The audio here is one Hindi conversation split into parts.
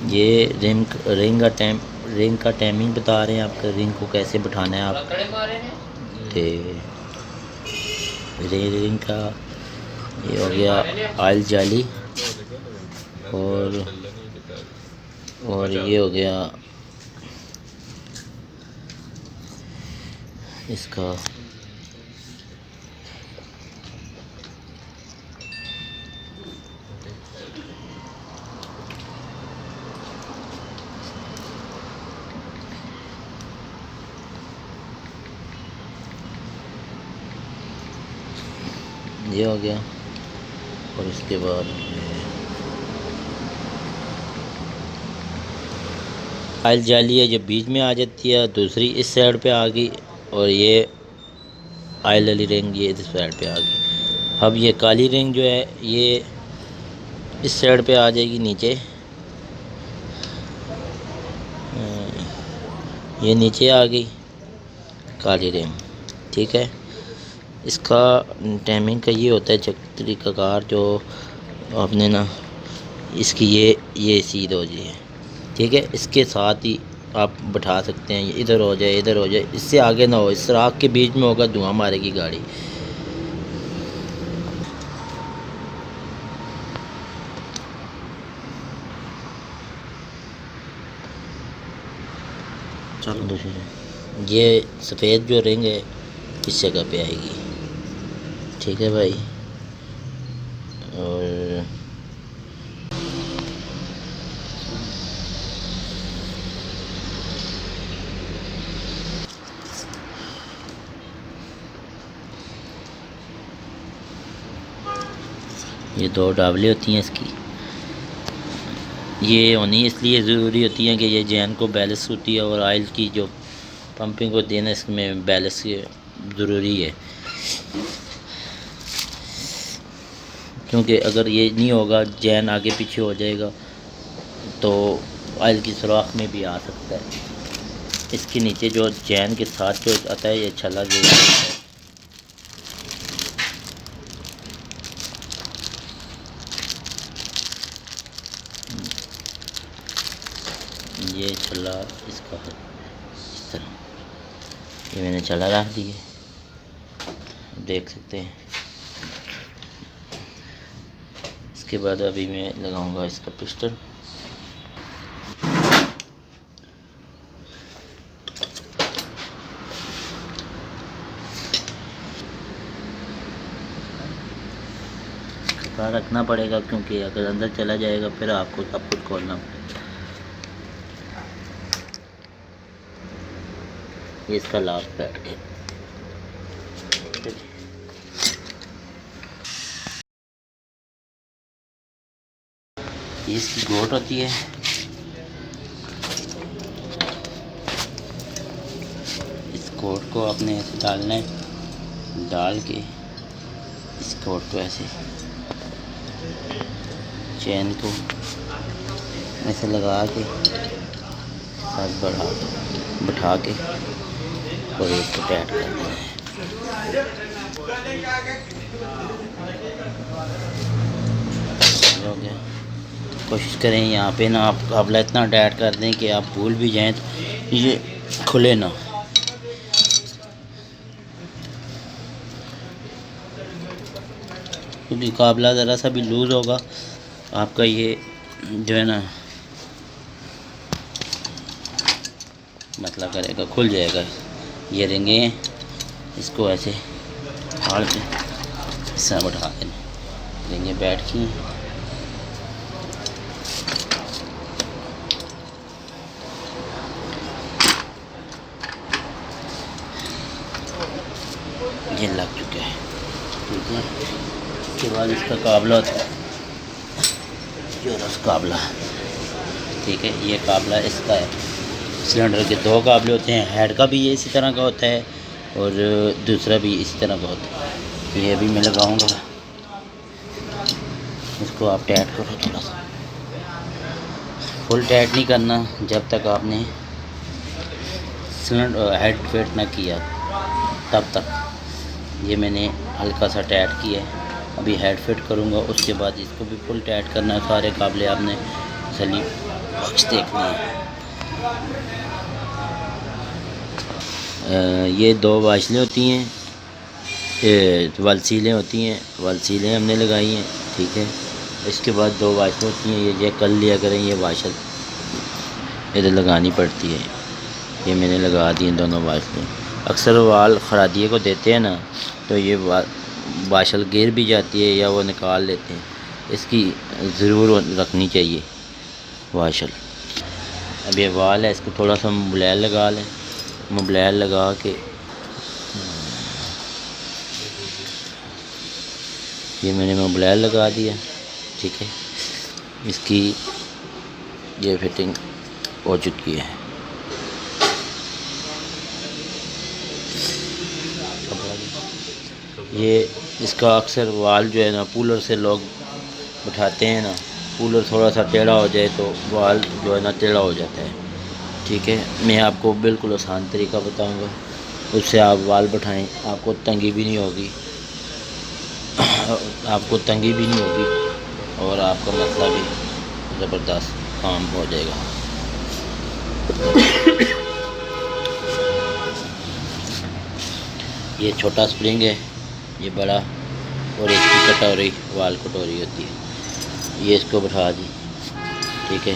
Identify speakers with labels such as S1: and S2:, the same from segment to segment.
S1: ये रिंग का टाइमिंग बता रहे हैं आपका, रिंग को कैसे बिठाना है आप। रिंग का ये हो गया ऑयल जाली, और ये हो गया इसका ये हो गया। और उसके बाद ऑयल जाली है जो बीच में आ जाती है, दूसरी इस साइड पे आ गई, और ये ऑयल वाली रिंग ये इस साइड पे आ गई। अब ये काली रिंग जो है ये इस साइड पे आ जाएगी नीचे, ये नीचे आ गई काली रिंग। ठीक है, इसका टाइमिंग का ये होता है चक्री का कार जो आपने ना इसकी ये सीध हो जाए। ठीक है, इसके साथ ही आप बैठा सकते हैं, इधर हो जाए इधर हो जाए, इससे आगे ना हो, इस राख के बीच में होगा, धुआं मारेगी गाड़ी। चलो दूसरी, ये सफ़ेद जो रिंग है इस जगह पे आएगी। ठीक है भाई, और ये दो डाबलें होती हैं इसकी, ये होनी इसलिए ज़रूरी होती है कि ये जैन को बैलेंस होती है, और ऑयल की जो पंपिंग होती है ना इसमें बैलेंस ज़रूरी है, क्योंकि अगर ये नहीं होगा जैन आगे पीछे हो जाएगा तो ऑयल की सुराख में भी आ सकता है। इसके नीचे जो जैन के साथ जो आता है ये छला जो है, ये छला इसका है इस तरह, ये मैंने छला रख दिए, देख सकते हैं। इसके बाद अभी मैं लगाऊंगा इसका पिस्टन। रखना पड़ेगा क्योंकि अगर अंदर चला जाएगा फिर आपको सब कुछ खोलना पड़ेगा। ये इसका लास्ट बैठ गया। ये इसकी गोट होती है, इस कोट को आपने ऐसे डालना है, डाल के इस कोट को ऐसे चैन को ऐसे लगा के साथ बैठा के और इसको टाइट कर देना है। हो गया। कोशिश करें यहाँ पे ना आप काबला इतना टाइट कर दें कि आप भूल भी जाएं तो ये खुले ना। क्योंकि काबला ज़रा सा भी लूज़ होगा आपका ये जो है ना मतलब करेगा, खुल जाएगा। ये रिंगे इसको ऐसे फाड़ के इस तरह बैठा देना, रिंगे बैठ की ये लग चुका है। ठीक है, उसके बाद इसका काबला होता है जोरस काबला। ठीक है, ये काबला इसका है। सिलेंडर के दो काबले होते हैं, हेड का भी ये इसी तरह का होता है और दूसरा भी इसी तरह का होता है। ये अभी मैं लगाऊंगा, इसको आप टाइट करो थोड़ा सा, फुल टाइट नहीं करना जब तक आपने सिलेंडर हेड फिट ना किया तब तक। ये मैंने हल्का सा टाइट किया है, अभी हेड फिट करूँगा उसके बाद इसको भी फुल टाइट करना है। सारे काबले आपने सली बॉक्स देखना है। ये 2 वाशलें होती हैं, वलसीलें होती हैं, वलसीलें हमने लगाई हैं। ठीक है, इसके बाद 2 वाशलें होती हैं, ये कल लिया करें, ये वाशल इधर लगानी पड़ती है। ये मैंने लगा दी हैं दोनों वाशलें। अक्सर वाल खरादिए को देते हैं ना, तो ये वाशल गिर भी जाती है या वो निकाल लेते हैं, इसकी ज़रूर रखनी चाहिए वाशल। अब ये वाल है, इसको थोड़ा सा मोबिलाइल लगा लें। मोबिलाइल लगा के ये मैंने मोबिलाइल लगा दिया। ठीक है, इसकी ये फिटिंग हो चुकी है। ये इसका अक्सर वाल जो है ना, पुलर से लोग उठाते हैं ना, पुलर थोड़ा सा टेढ़ा हो जाए तो वाल जो है ना टेढ़ा हो जाता है। ठीक है, मैं आपको बिल्कुल आसान तरीका बताऊंगा, उससे आप वाल बैठाएं, आपको तंगी भी नहीं होगी, आपको तंगी भी नहीं होगी और आपका मसला भी ज़बरदस्त काम हो जाएगा। ये छोटा स्प्रिंग है, ये बड़ा, और इसकी कटोरी वाल कटोरी होती है, ये इसको बैठा दी। ठीक है,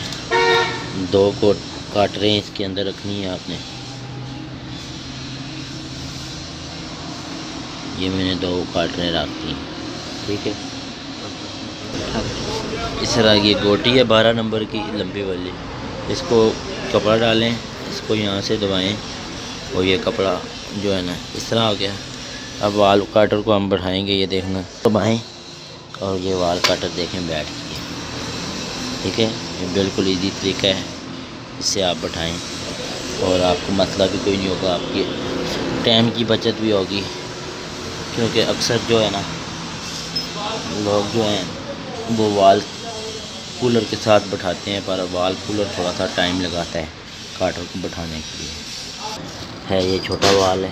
S1: 2 को काट रहे हैं, इसके अंदर रखनी है आपने। ये मैंने 2 काट रहे रख दी। ठीक है, इस तरह ये गोटी है 12 नंबर की लंबी वाली, इसको कपड़ा डालें, इसको यहाँ से दबाएं और ये कपड़ा जो है ना इस तरह हो गया। अब वाल काटर को हम बढ़ाएंगे, ये देखना, दबाएं और ये वाल काटर देखें बैठ गई। ठीक है, ये बिल्कुल इजी तरीका है, इससे आप बैठाएं और आपको मसला भी कोई नहीं होगा, आपकी टाइम की बचत भी होगी। क्योंकि अक्सर जो है ना लोग जो हैं वो वाल कूलर के साथ बैठाते हैं, पर वाल कूलर थोड़ा सा टाइम लगाता है काटर को बैठाने के लिए। है ये छोटा वाल है,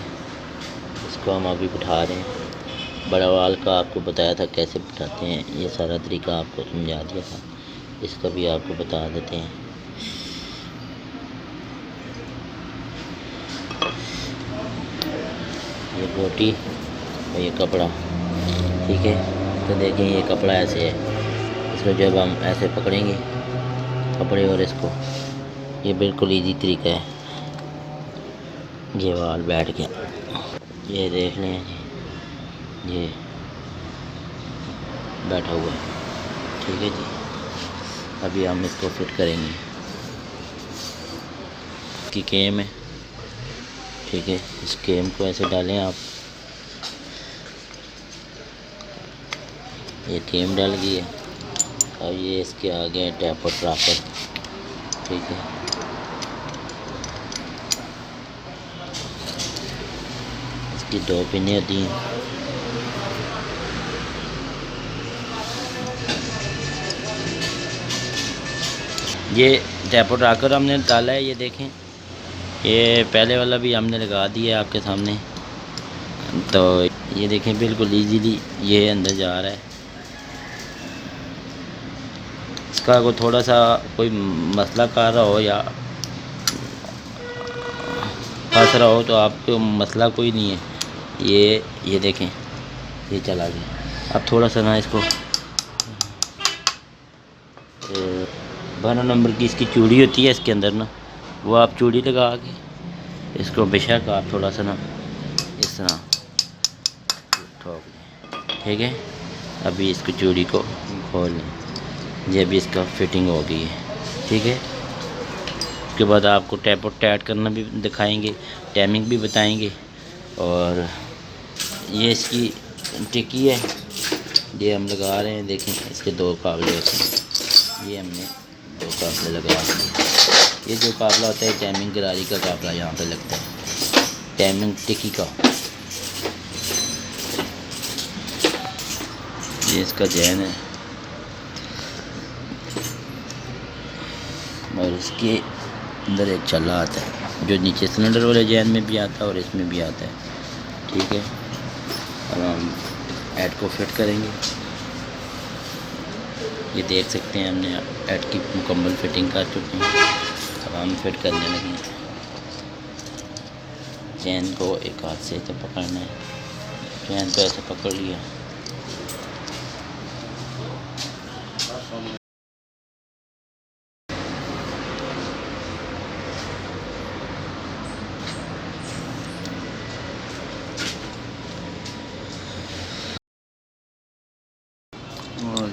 S1: इसको हम अभी बैठा रहे हैं। बड़ा वाल का आपको बताया था कैसे बैठाते हैं, ये सारा तरीका आपको समझा दिया था, इसका भी आपको बता देते हैं। ये गोटी और ये कपड़ा। ठीक है, तो देखें ये कपड़ा ऐसे है, इसको जब हम ऐसे पकड़ेंगे कपड़े और इसको, ये बिल्कुल इजी तरीका है, ये वाल बैठ गया। ये देख लें, ये बैठा हुआ है। ठीक है जी, अभी हम इसको फिट करेंगे। इसकी केम है। ठीक है, इस केम को ऐसे डालें आप, ये केम डल गई है। अब ये इसके आगे टैप और ट्रापर। ठीक है, इसकी 2 पिनें होती हैं। ये टैप और ट्राकर हमने डाला है, ये देखें, ये पहले वाला भी हमने लगा दिया आपके सामने। तो ये देखें बिल्कुल इजीली ये अंदर जा रहा है। इसका को थोड़ा सा कोई मसला कर रहा हो या फंस रहा हो तो आपको मसला कोई नहीं है। ये देखें, ये चला गया। अब थोड़ा सा ना इसको 12 नंबर की इसकी चूड़ी होती है इसके अंदर ना, वो आप चूड़ी लगा के इसको बेशक आप थोड़ा सा ना इस तरह ठोक लें। ठीक है, अभी इसकी चूड़ी को खोल लें, ये भी इसका फिटिंग हो गई है। ठीक है, उसके बाद आपको टैप और टैट करना भी दिखाएंगे, टाइमिंग भी बताएंगे। और ये इसकी टिक्की है, ये हम लगा रहे हैं। देखें, इसके 2 काबले होते हैं, ये हमने 2 काबले लगा दिए। ये जो काबला होता है टाइमिंग गरारी का काबला यहाँ पे लगता है, टाइमिंग टिक्की का। ये इसका जैन है और इसके अंदर एक चला आता है जो नीचे सिलेंडर वाले जैन में भी आता है और इसमें भी आता है। ठीक है, अब हम ऐड को फिट करेंगे। ये देख सकते हैं हमने हेड की मुकम्मल फिटिंग कर चुके हैं। अब हम फिट करने लगे हैं। चैन को एक हाथ से तो पकड़ना है, चैन को ऐसे पकड़ लिया। और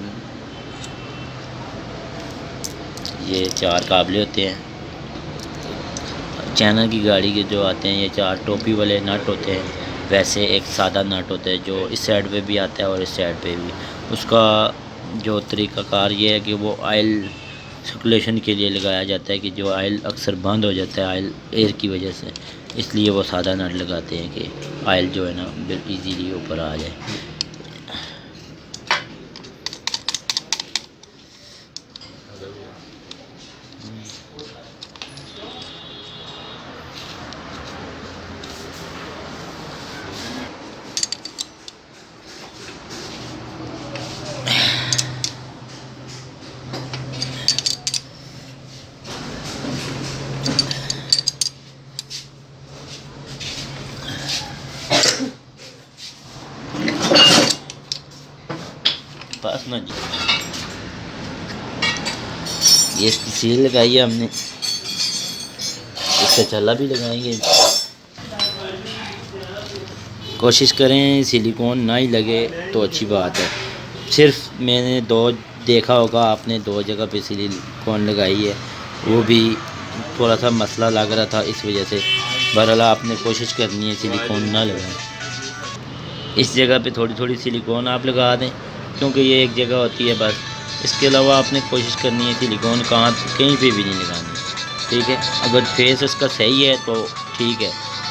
S1: ये 4 काबले होते हैं। चाइना की गाड़ी के जो आते हैं ये 4 टोपी वाले नट होते हैं। वैसे एक सादा नट होता है जो इस साइड पे भी आता है और इस साइड पे भी। उसका जो तरीक़ाकार ये है कि वो ऑयल सर्कुलेशन के लिए लगाया जाता है कि जो ऑयल अक्सर बंद हो जाता है ऑयल एयर की वजह से, इसलिए वो सादा नट लगाते हैं कि ऑयल जो है ना इजीली ऊपर आ जाए। बस ना जी, ये इसकी सील लगाई है हमने, इसका चला भी लगाएंगे। कोशिश करें सिलिकॉन ना ही लगे तो अच्छी बात है। सिर्फ मैंने 2 देखा होगा आपने 2 जगह पे सिलिकॉन लगाई है, वो भी थोड़ा सा मसला लग रहा था इस वजह से। बहरहाल आपने कोशिश करनी है सिलिकॉन ना लगाएं। इस जगह पे थोड़ी थोड़ी सिलिकॉन आप लगा दें क्योंकि ये एक जगह होती है बस। इसके अलावा आपने कोशिश करनी है सिलिकॉन कहीं पे भी नहीं लगानी, ठीक है। अगर फेस इसका सही है तो ठीक है,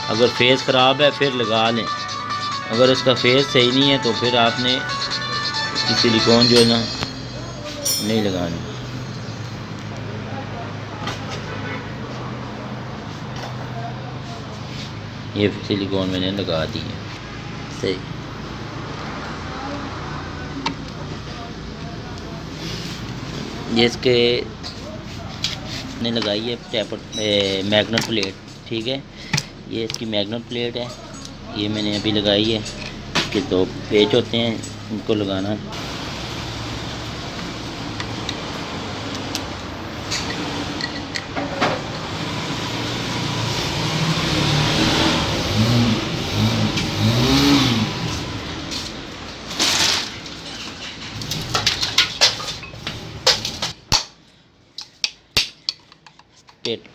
S1: अगर फेस ख़राब है फिर लगा लें। अगर इसका फेस सही नहीं है तो फिर आपने इसकी सिलिकॉन जो है ना नहीं लगानी। ये सिलिकॉन मैंने लगा दी है सही। ये इसके ने लगाई है मैग्नेट प्लेट, ठीक है। ये इसकी मैग्नेट प्लेट है, ये मैंने अभी लगाई है। इसके 2 पेच होते हैं, इनको लगाना है।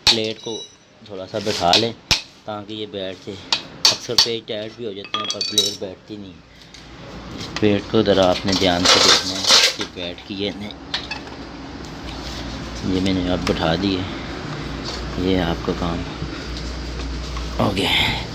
S1: प्लेट को थोड़ा सा बैठा लें ताकि ये बैठ जाए। अक्सर पेज टाइट भी हो जाते हैं पर प्लेट बैठती नहीं। इस प्लेट को ज़रा आपने ध्यान से देखना है कि बैठ की है नहीं। ये मैंने अब बैठा दी है, ये आपका काम हो गया है।